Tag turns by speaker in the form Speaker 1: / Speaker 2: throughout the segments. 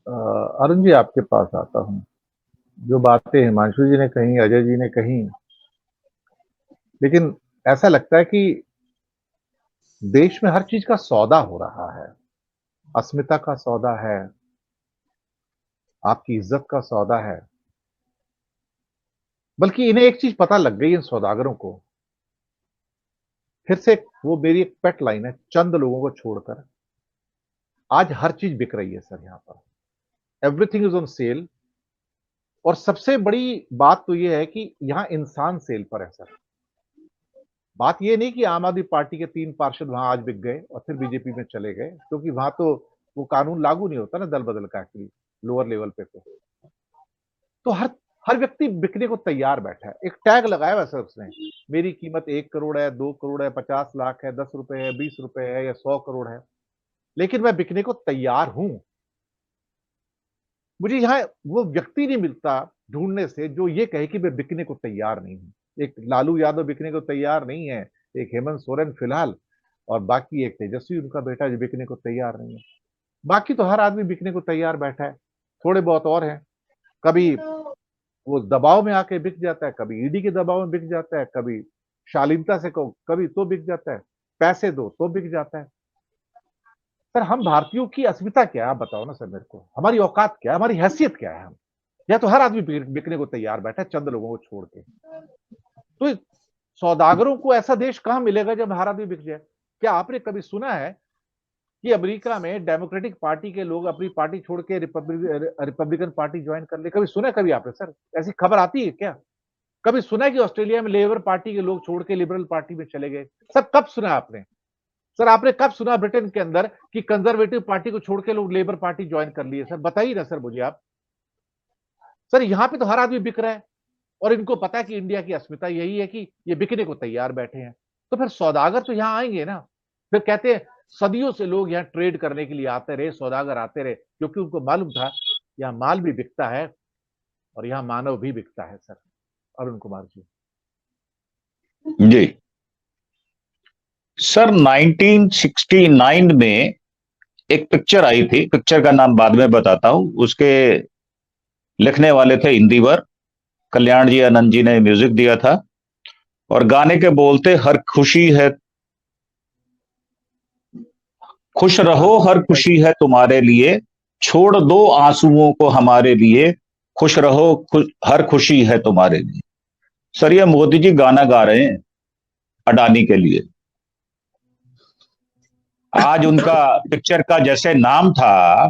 Speaker 1: अ, अरुण जी आपके पास आता हूँ। जो बातें हिमांशु जी ने कही, अजय जी ने कही, लेकिन ऐसा लगता है कि देश में हर चीज का सौदा हो रहा है। अस्मिता का सौदा है, आपकी इज्जत का सौदा है। बल्कि इन्हें एक चीज पता लग गई इन सौदागरों को। फिर से वो मेरी एक पेट लाइन है, चंद लोगों को छोड़कर आज हर चीज बिक रही है सर। यहाँ पर एवरीथिंग इज ऑन सेल। और सबसे बड़ी बात तो ये है कि यहाँ इंसान सेल पर है सर। बात ये नहीं कि आम आदमी पार्टी के 3 पार्षद वहां आज बिक गए और फिर बीजेपी में चले गए, क्योंकि वहां तो वो कानून लागू नहीं होता ना दल बदल का, एक्चुअली लोअर लेवल पे। तो हर हर व्यक्ति बिकने को तैयार बैठा है। एक टैग लगाया हुआ सर उसने, मेरी कीमत 1 करोड़ है, 2 करोड़ है, 50 लाख है, 10 रुपए है, 20 रुपए है या 100 करोड़ है, लेकिन मैं बिकने को तैयार हूं। मुझे यहाँ वो व्यक्ति नहीं मिलता ढूंढने से जो ये कहे कि मैं बिकने को तैयार नहीं हूं। एक लालू यादव बिकने को तैयार नहीं है, एक हेमंत सोरेन फिलहाल, और बाकी एक तेजस्वी उनका बेटा जो बिकने को तैयार नहीं है। बाकी तो हर आदमी बिकने को तैयार बैठा है। थोड़े बहुत और हैं, कभी वो दबाव में आके बिक जाता है, कभी ईडी के दबाव में बिक जाता है, कभी शालीनता से कहो कभी तो बिक जाता है, पैसे दो तो बिक जाता है। सर हम भारतीयों की अस्मिता क्या है आप बताओ ना सर मेरे को, हमारी औकात क्या है, हमारी हैसियत क्या है। हम या तो हर आदमी बिकने को तैयार बैठा है चंद लोगों को छोड़ के। तो सौदागरों को ऐसा देश कहां मिलेगा जब हर आदमी बिक जाए। क्या आपने कभी सुना है कि अमेरिका में डेमोक्रेटिक पार्टी के लोग अपनी पार्टी छोड़ के रिपब्लिकन पार्टी ज्वाइन कर ले? कभी सुना है कभी आपने सर? ऐसी खबर आती है क्या? कभी सुना है कि ऑस्ट्रेलिया में लेबर पार्टी के लोग छोड़ के लिबरल पार्टी में चले गए? सर कब सुना आपने? सर आपने कब सुना ब्रिटेन के अंदर कि कंजर्वेटिव पार्टी को छोड़ के लोग लेबर पार्टी ज्वाइन कर लिए? सर बताइए ना सर मुझे आप। सर यहां पे तो हर आदमी बिक रहा है, और इनको पता है कि इंडिया की अस्मिता यही है कि ये बिकने को तैयार बैठे हैं। तो फिर सौदागर तो यहां आएंगे ना। फिर कहते हैं सदियों से लोग यहाँ ट्रेड करने के लिए आते रहे, सौदागर आते रहे, क्योंकि उनको मालूम था यहाँ माल भी बिकता है और यहाँ मानव भी बिकता है सर। अरुण कुमार जी।
Speaker 2: जी सर, 1969 में एक पिक्चर आई थी। पिक्चर का नाम बाद में बताता हूं। उसके लिखने वाले थे इंदिवर, कल्याण जी आनंद जी ने म्यूजिक दिया था। और गाने के बोलते, हर खुशी है, खुश रहो, हर खुशी है तुम्हारे लिए, छोड़ दो आंसुओं को हमारे लिए, खुश रहो, हर खुशी है तुम्हारे लिए। सर ये मोदी जी गाना गा रहे हैं अडानी के लिए। आज उनका पिक्चर का जैसे नाम था,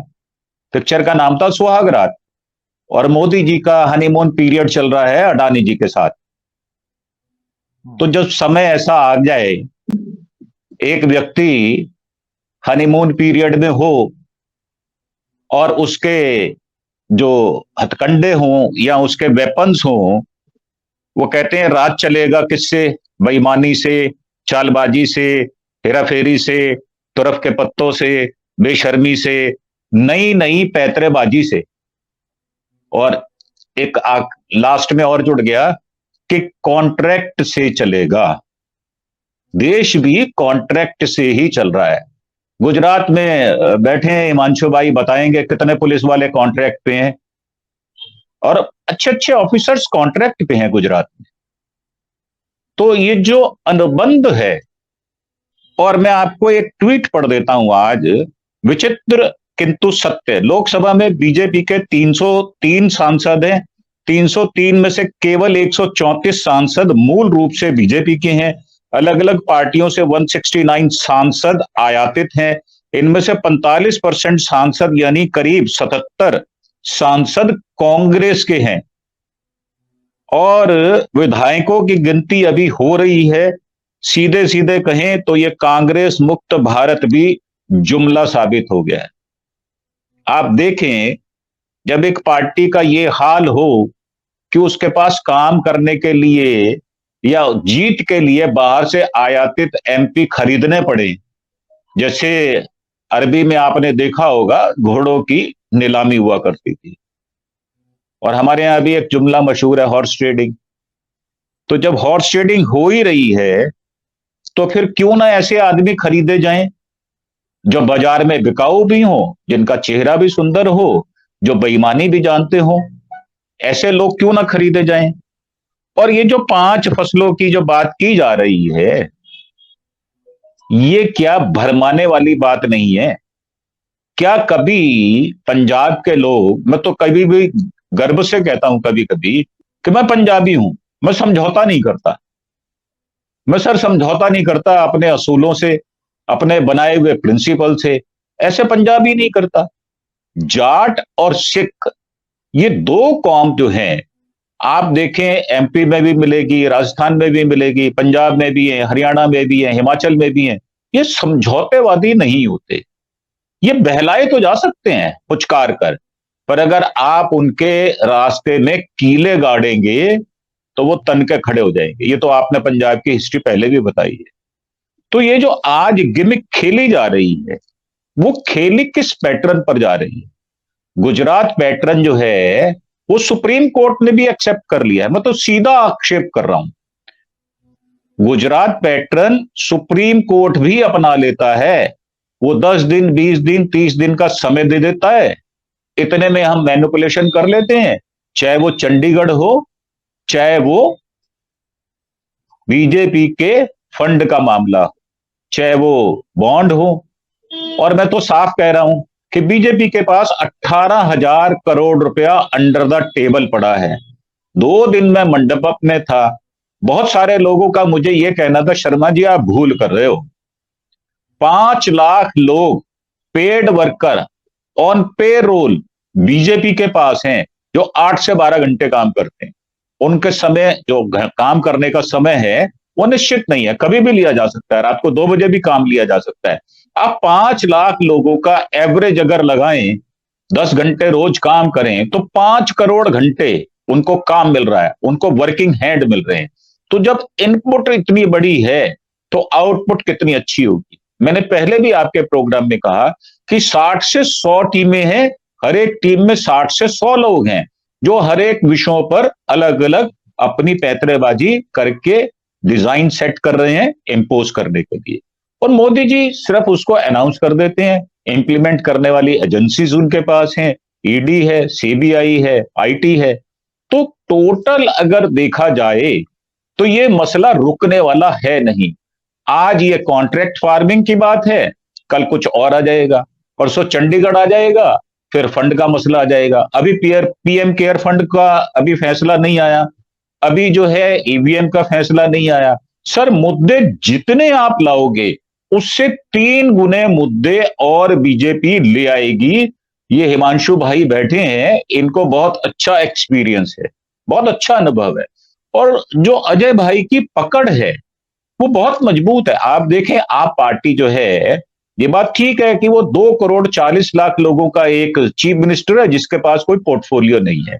Speaker 2: पिक्चर का नाम था सुहागरात, और मोदी जी का हनीमून पीरियड चल रहा है अडानी जी के साथ। तो जब समय ऐसा आ जाए, एक व्यक्ति हनीमून पीरियड में हो और उसके जो हथकंडे हों या उसके वेपन्स हों, वो कहते हैं राज चलेगा किससे? बेईमानी से, चालबाजी से, हेराफेरी से, तुरफ के पत्तों से, बेशर्मी से, नई नई पैतरेबाजी से। और एक लास्ट में और जुड़ गया कि कॉन्ट्रैक्ट से चलेगा। देश भी कॉन्ट्रैक्ट से ही चल रहा है। गुजरात में बैठे हैं हिमांशु भाई, बताएंगे कितने पुलिस वाले कॉन्ट्रैक्ट पे हैं, और अच्छे अच्छे ऑफिसर्स कॉन्ट्रैक्ट पे हैं गुजरात में। तो ये जो अनुबंध है, और मैं आपको एक ट्वीट पढ़ देता हूं आज, विचित्र किंतु सत्य। लोकसभा में बीजेपी के 303 सांसद हैं। 303 में से केवल 134 सांसद मूल रूप से बीजेपी के हैं। अलग अलग पार्टियों से 169 सांसद आयातित हैं। इनमें से 45% सांसद यानी करीब 77 सांसद कांग्रेस के हैं। और विधायकों की गिनती अभी हो रही है। सीधे सीधे कहें तो ये कांग्रेस मुक्त भारत भी जुमला साबित हो गया है। आप देखें, जब एक पार्टी का ये हाल हो कि उसके पास काम करने के लिए या जीत के लिए बाहर से आयातित एमपी खरीदने पड़े, जैसे अरबी में आपने देखा होगा घोड़ों की नीलामी हुआ करती थी, और हमारे यहां भी एक जुमला मशहूर है, हॉर्स ट्रेडिंग। तो जब हॉर्स ट्रेडिंग हो ही रही है, तो फिर क्यों ना ऐसे आदमी खरीदे जाएं जो बाजार में बिकाऊ भी हो, जिनका चेहरा भी सुंदर हो, जो बेईमानी भी जानते हो, ऐसे लोग क्यों ना खरीदे जाएं। और ये जो 5 फसलों की जो बात की जा रही है, ये क्या भरमाने वाली बात नहीं है? क्या कभी पंजाब के लोग, मैं तो कभी भी गर्व से कहता हूं कभी कभी कि मैं पंजाबी हूं, मैं समझौता नहीं करता। मैं सर समझौता नहीं करता अपने असूलों से, अपने बनाए हुए प्रिंसिपल से। ऐसे पंजाबी नहीं करता। जाट और सिख, ये दो कौम जो हैं, आप देखें एमपी में भी मिलेगी, राजस्थान में भी मिलेगी, पंजाब में भी है, हरियाणा में भी है, हिमाचल में भी है। ये समझौतेवादी नहीं होते। ये बहलाए तो जा सकते हैं पुचकार कर, पर अगर आप उनके रास्ते में कीले गाड़ेंगे तो वो तन के खड़े हो जाएंगे। ये तो आपने पंजाब की हिस्ट्री पहले भी बताई है। तो ये जो आज गिमिक खेली जा रही है, वो खेली किस पैटर्न पर जा रही है? गुजरात पैटर्न जो है वो सुप्रीम कोर्ट ने भी एक्सेप्ट कर लिया है। मैं तो सीधा आक्षेप कर रहा हूं, गुजरात पैटर्न सुप्रीम कोर्ट भी अपना लेता है। वो 10 दिन, 20 दिन, 30 दिन का समय दे देता है, इतने में हम मैनिपुलेशन कर लेते हैं। चाहे वो चंडीगढ़ हो, चाहे वो बीजेपी के फंड का मामला हो, चाहे वो बॉन्ड हो। और मैं तो साफ कह रहा हूं कि बीजेपी के पास 18,000 करोड़ रुपया अंडर द टेबल पड़ा है। 2 दिन में मंडपम में था, बहुत सारे लोगों का मुझे यह कहना था, शर्मा जी आप भूल कर रहे हो। 5 लाख लोग पेड वर्कर ऑन पे रोल बीजेपी के पास हैं, जो 8 से 12 घंटे काम करते हैं। उनके समय, जो काम करने का समय है, वो निश्चित नहीं है, कभी भी लिया जा सकता है, रात को 2 बजे भी काम लिया जा सकता है। आप 5 लाख लोगों का एवरेज अगर लगाएं, 10 घंटे रोज काम करें, तो 5 करोड़ घंटे उनको काम मिल रहा है, उनको वर्किंग हैंड मिल रहे हैं। तो जब इनपुट इतनी बड़ी है तो आउटपुट कितनी अच्छी होगी। मैंने पहले भी आपके प्रोग्राम में कहा कि 60 से 100 टीमें हैं, हर एक टीम में 60 से 100 लोग हैं, जो हर एक विषयों पर अलग अलग अपनी पैतरेबाजी करके डिजाइन सेट कर रहे हैं इंपोज करने के लिए। और मोदी जी सिर्फ उसको अनाउंस कर देते हैं, इंप्लीमेंट करने वाली एजेंसीज उनके पास हैं, ईडी है, सीबीआई है, आईटी है। तो टोटल अगर देखा जाए तो ये मसला रुकने वाला है नहीं। आज ये कॉन्ट्रैक्ट फार्मिंग की बात है, कल कुछ और आ जाएगा, परसों चंडीगढ़ आ जाएगा, फिर फंड का मसला आ जाएगा। अभी पीएम केयर फंड का अभी फैसला नहीं आया, अभी जो है ईवीएम का फैसला नहीं आया। सर मुद्दे जितने आप लाओगे उससे 3 गुने मुद्दे और बीजेपी ले आएगी। ये हिमांशु भाई बैठे हैं, इनको बहुत अच्छा एक्सपीरियंस है, बहुत अच्छा अनुभव है। और जो अजय भाई की पकड़ है वो बहुत मजबूत है। आप देखें, आप पार्टी जो है, ये बात ठीक है कि वो 2 करोड़ 40 लाख लोगों का एक चीफ मिनिस्टर है जिसके पास कोई पोर्टफोलियो नहीं है।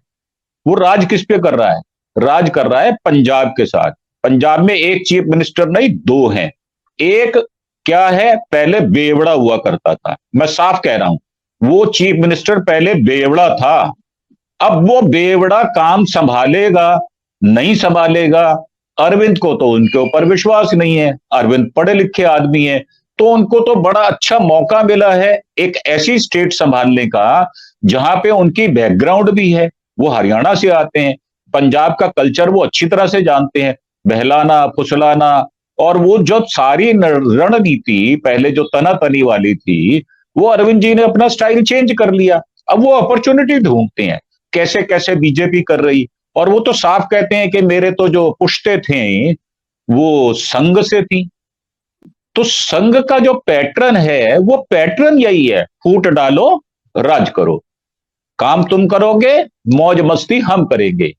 Speaker 2: वो राज किस पे कर रहा है? राज कर रहा है पंजाब के साथ। पंजाब में एक चीफ मिनिस्टर नहीं, 2 हैं। एक क्या है, पहले बेवड़ा हुआ करता था, मैं साफ कह रहा हूं, वो चीफ मिनिस्टर पहले बेवड़ा था। अब वो बेवड़ा काम संभालेगा नहीं संभालेगा, अरविंद को तो उनके ऊपर विश्वास नहीं है। अरविंद पढ़े लिखे आदमी है, तो उनको तो बड़ा अच्छा मौका मिला है एक ऐसी स्टेट संभालने का जहां पे उनकी बैकग्राउंड भी है। वो हरियाणा से आते हैं, पंजाब का कल्चर वो अच्छी तरह से जानते हैं, बहलाना फुसलाना। और वो जो सारी रणनीति पहले जो तनातनी वाली थी, वो अरविंद जी ने अपना स्टाइल चेंज कर लिया। अब वो अपॉर्चुनिटी ढूंढते हैं, कैसे कैसे बीजेपी कर रही। और वो तो साफ कहते हैं कि मेरे तो जो पुश्ते थे वो संघ से थी। तो संघ का जो पैटर्न है वो पैटर्न यही है, फूट डालो राज करो, काम तुम करोगे, मौज मस्ती हम करेंगे।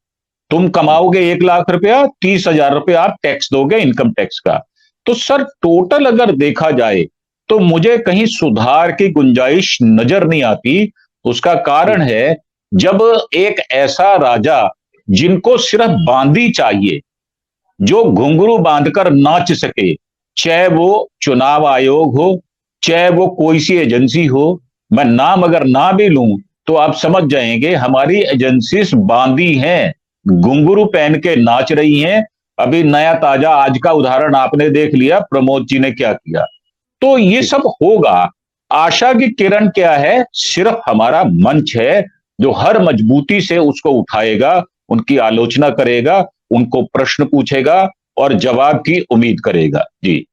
Speaker 2: तुम कमाओगे 1 लाख रुपया, 30,000 रुपया आप टैक्स दोगे, इनकम टैक्स का। तो सर टोटल अगर देखा जाए तो मुझे कहीं सुधार की गुंजाइश नजर नहीं आती। उसका कारण है, जब एक ऐसा राजा जिनको सिर्फ बांदी चाहिए, जो घुंघरू बांधकर नाच सके, चाहे वो चुनाव आयोग हो, चाहे वो कोई सी एजेंसी हो, मैं नाम अगर ना भी लूं तो आप समझ जाएंगे हमारी एजेंसीज बांदी हैं, घुंघरू पहन के नाच रही हैं। अभी नया ताजा आज का उदाहरण आपने देख लिया, प्रमोद जी ने क्या किया। तो ये सब होगा। आशा की किरण क्या है? सिर्फ हमारा मंच है, जो हर मजबूती से उसको उठाएगा, उनकी आलोचना करेगा, उनको प्रश्न पूछेगा और जवाब की उम्मीद करेगा। जी।